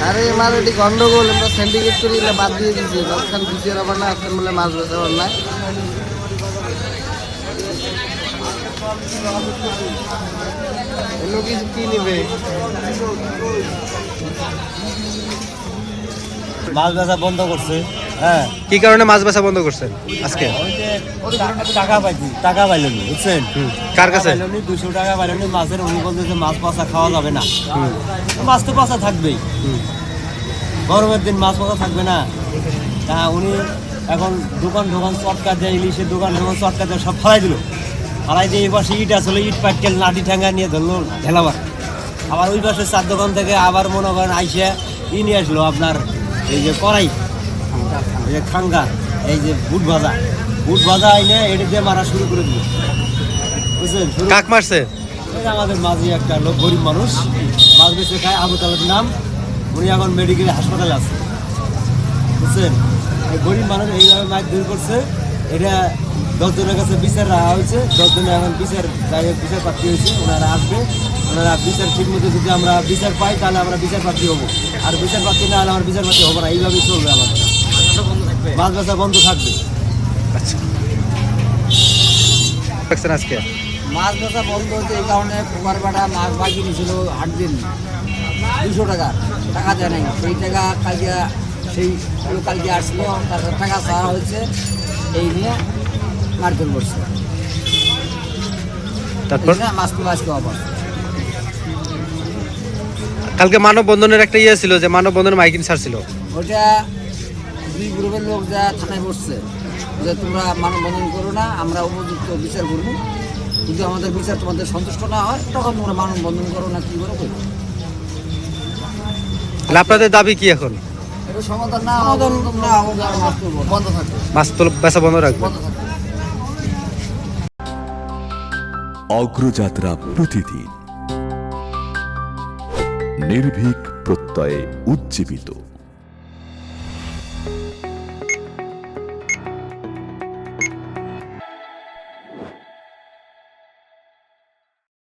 আরে আমার এটি গন্ডগোল, আমরা সিন্ডিকেট করি বাদ দিয়ে দিয়েছি, তৎক্ষণ বিসিআর আবার না আসতেন বলে মাছ বেচা না। এগুলো কিছু কি নেবে? মাছ বেচা বন্ধ করছে। হ্যাঁ, কি কারণে মাছ বেচা বন্ধ করছেন আজকে? ওই যে টাকা পাইছি, টাকা পাইলেনি বুঝছেন? কার কাছে? 200 টাকা পাইলেনি মাছের। উনি বলতেছে মাছ পচা খাওয়া যাবে না। মাছ তো পচা থাকবেই, গরমের দিন মাছ পচা থাকবে না। তা উনি এখন দোকান চটকা দেয়, ইলিশের দোকান চটকা দেয়, সব ফালাই দিল। ফালাই দিয়ে এই পাশে ইট আসলে ইট পাটকেল লাঠি ঠ্যাঙ্গা নিয়ে ধরলো ঢেলাবার। আবার ওই পাশে চার দোকান থেকে আবার মনে করেন আইসে নিয়ে আসলো আপনার এই যে কড়াই, এই যে খাঙ্গা, এই যে বুট ভাজা আইনে এটি দিয়ে মারা শুরু করে দিল। বুঝলেন? কাক মারছে? আমাদের মাঝে একটা লোক, গরিব মানুষ, মাছ বেঁচে খায়, আবু তালের নাম। উনি এখন মেডিকেল হাসপাতালে আছে। বুঝছেন? এই গরিব মানুষ এইভাবে মাছ দূর করছে। এটা 10 জনের কাছে বিচার রাখা হয়েছে। 10 জনে এখন বিচার প্রার্থী হয়েছে। ওনারা আসবে, ওনারা বিচার ঠিক মতো যদি আমরা বিচার পাই তাহলে আমরা বিচার প্রার্থী হবো, আর বিচার প্রার্থী না হলে আমরা বিচার প্রার্থী হবো না। এইভাবেই চলবে আমাদের। মাছ বেচা বন্ধ থাকবে। আচ্ছা, আজকে মাছ বেচা বন্ধ হচ্ছে এই কারণে পুকুরপাড়া মাছ বাকি নিয়েছিল 8 দিন, 200 টাকা টাকা দেয় নাই। সেই টাকা কালকে সেই কালকে আসলো, তারপর টাকা চাওয়া হয়েছে, এই নিয়ে মারধর করছে। তারপর মাছগুলো আজকে আবার কালকে মানববন্ধনের একটা ইয়ে ছিল, যে মানববন্ধনের মাইকিং ছাড়ছিল। ওটা 2 গ্রুপের লোক যা থানায় বসছে যে তোমরা মানববন্ধন করো না, আমরা উপযুক্ত বিচার করবো, যদি আমাদের বিচার তোমাদের সন্তুষ্ট না হয় তখন তোমরা মানববন্ধন করো না, কি করো করো। তাহলে আপনাদের দাবি কি এখন? এটা সমাধান না বন্ধ থাকবে, মাছ তো বেচা বন্ধ রাখবে। বন্ধ থাকবে। অগ্রযাত্রা প্রতিদিন, নির্ভীক প্রত্যয়ে উজ্জীবিত।